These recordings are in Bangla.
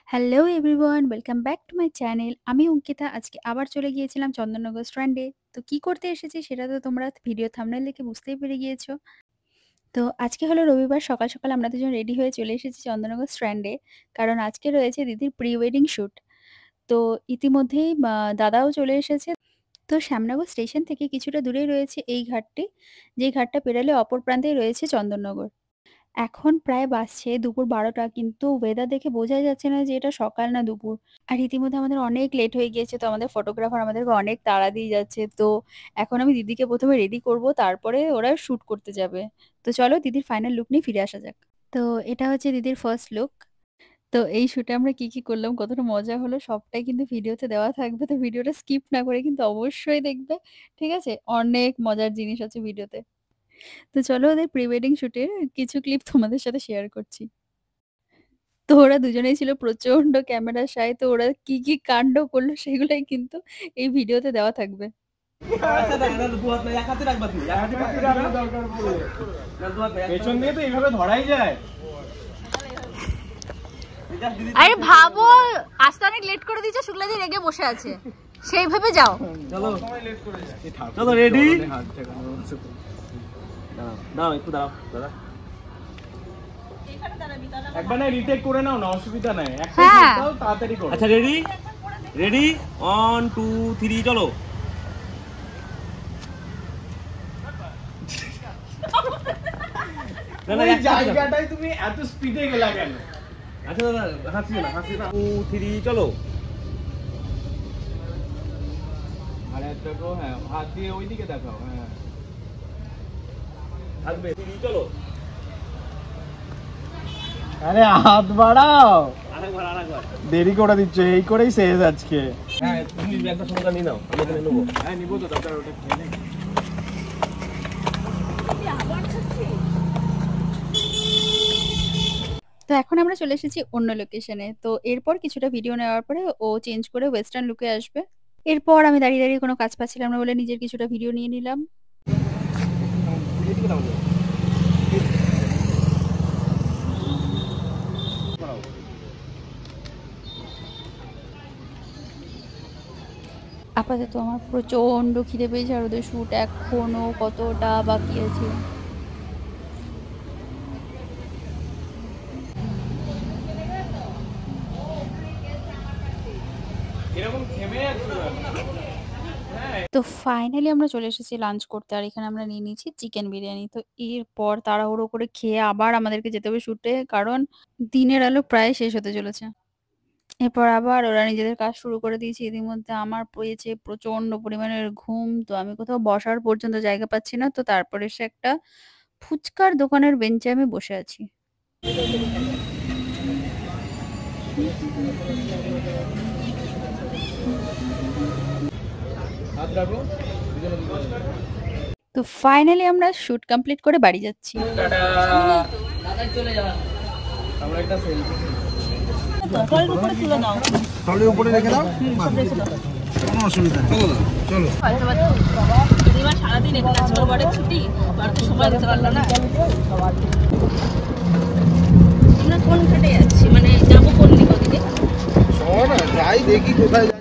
Hello everyone, welcome back to my channel. আমি অঙ্কিতা। আজকে আবার চলে গিয়েছিলাম চন্দননগর স্ট্র্যান্ডে। তো কি করতে এসেছি সেটা তো তোমরা ভিডিও থাম্বনেল দেখে বুঝতেই পেরে গিয়েছো। তো আজকে হলো রবিবার, সকাল সকাল আমরা দুজন রেডি হয়ে চলে এসেছি চন্দননগর স্ট্র্যান্ডে। কারণ আজকে রয়েছে দিদির প্রি ওয়েডিং শ্যুট। তো ইতিমধ্যেই দাদাও চলে এসেছে। তো শ্যামনগর স্টেশন থেকে কিছুটা দূরেই রয়েছে এই ঘাটটি, যেই ঘাটটা পেরোলে অপর প্রান্তেই রয়েছে চন্দননগর। এখন প্রায় বাজছে দুপুর ১২টা, কিন্তু ওয়েদার দেখে বোঝাই যাচ্ছে না যে এটা সকাল না দুপুর। আর ইতিমধ্যে আমাদের অনেক লেট হয়ে গিয়েছে। তো আমাদের ফটোগ্রাফার আমাদেরকে অনেক তাড়া দিয়ে যাচ্ছে। তো এখন আমি দিদিকে ১ম এ রেডি করব, তারপরে ওরা শুট করতে যাবে। তো চলো দিদির ফাইনাল লুক নিয়ে ফিরে আসা যাক। তো এটা হচ্ছে দিদির ফার্স্ট লুক। তো এই শুটে আমরা কি করলাম, কতটা মজা হলো সবটাই কিন্তু ভিডিওতে দেওয়া থাকবে। তো ভিডিওটা স্কিপ না করে কিন্তু অবশ্যই দেখবে। ঠিক আছে? অনেক মজার জিনিস আছে ভিডিওতে। তো চলো ওদের প্রি ওয়েডিং শুটের কিছু ক্লিপ তোমাদের সাথে শেয়ার করছি। তো ওরা দুজনেই ছিল প্রচন্ড ক্যামেরা শাই। তো ওরা কি কাণ্ড করলো সেগুলাই কিন্তু এই ভিডিওতে দেওয়া থাকবে। আচ্ছা দাঁড়া, না দু হাত না, এক হাতে রাখবা তুমি, এক হাতে রাখবা দরকার পড়লে। না দু হাত না, পেছন দিয়ে তো এইভাবে ধরাই যায়। আরে ভাবো, আজকে অনেক লেট করে দিয়েছে, শুক্লাদি রেগে বসে আছে, সেইভাবে যাও। চলো চলো, রেডি? দাঁড়াও একটু, দাঁড়াও দাদা, একবার না রিটেক করে নাও না, অসুবিধা নাই। একটা দাও, তাড়াতাড়ি করো। আচ্ছা রেডি, রেডি, 1 2 3 চলো। না না, জায়গাটাই তুমি এত স্পিডে গেলা কেন? আচ্ছা দাদা, হাসি না, হাসি না। 2 3 চলো। আরে দেখো, হ্যাঁ হাত দিয়ে ওইদিকে দেখাও। হ্যাঁ থাকবে, 3 চলো। আরে হাত বাড়াও, আরেকবার আরেকবার। দেরি করে দিচ্ছ, এই করেই শেষ আজকে। হ্যাঁ তুমি একটা সময় নিয়ে নাও, আমি এখানে নেবো। হ্যাঁ নিবো তো, দাদা ওটা খেয়ে নে। তো এখন আমরা চলে এসেছি অন্য লোকেশনে। তো এরপর কিছুটা ভিডিও নেওয়ার পরে ও চেঞ্জ করে ওয়েস্টার্ন লুকে আসবে। এরপর আমি দাঁড়িয়ে কোনো কাজ পাচ্ছিলাম না বলে নিজের কিছুটা ভিডিও নিয়ে নিলাম। এদিকে দাও। আপাতত আমার প্রচন্ড খিদে পেয়েছে, আর ওদের শ্যুট এখনো কতটা বাকি আছে। এরকম থেমে যাচ্ছে। তো ফাইনালি আমরা চলে এসেছি লাঞ্চ করতে। আর এখানে আমরা নিয়ে নিয়েছি চিকেন বিরিয়ানি। তো এরপর তাড়াহুড়ো করে খেয়ে আবার আমাদেরকে যেতে হবে শুটে, কারণ দিনের আলো প্রায় শেষ হতে চলেছে। এরপর আবার ওরা নিজেদের কাজ শুরু করে দিয়েছে। ইতিমধ্যে আমার পেয়েছে প্রচন্ড পরিমাণের ঘুম। তো আমি কোথাও বসার পর্যন্ত জায়গা পাচ্ছি না। তো তারপরে এসে একটা ফুচকার দোকানের বেঞ্চে আমি বসে আছি। হাত রাখো। তো ফাইনালি আমরা শুট কমপ্লিট করে বাড়ি যাচ্ছি। আমরা একটা সেলফি। তাহলে উপরে রেখে দাও, কোনো অসুবিধা নেই। চলো সারাদিন এখানে আছে, ওর বড় ছুটি, বাড়িতে সময় দিতে পারলো না। আমরা কোন ঘাটে যাচ্ছি, মানে যাবো কোন দিকে? যাই দেখি কোথায় যাচ্ছি।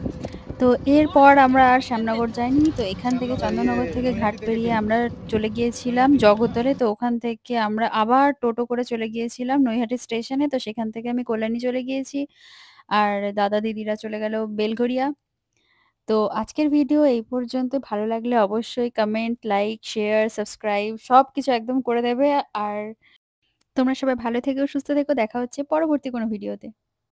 তো এরপর আমরা আর শ্যামনগর যাইনি। তো এখান থেকে চন্দননগর থেকে ঘাট পেরিয়ে আমরা চলে গিয়েছিলাম জগদ্দলে। তো ওখান থেকে আমরা আবার টোটো করে চলে গিয়েছিলাম নৈহাটি স্টেশনে। তো সেখান থেকে আমি কল্যাণী চলে গিয়েছি। আর দাদা দিদিরা চলে গেল বেলঘরিয়া। তো আজকের ভিডিও এই পর্যন্ত। ভালো লাগলে অবশ্যই কমেন্ট, লাইক, শেয়ার, সাবস্ক্রাইব সবকিছু একদম করে দেবে। আর তোমরা সবাই ভালো থেকো, সুস্থ থেকো। দেখা হচ্ছে পরবর্তী কোনো ভিডিওতে।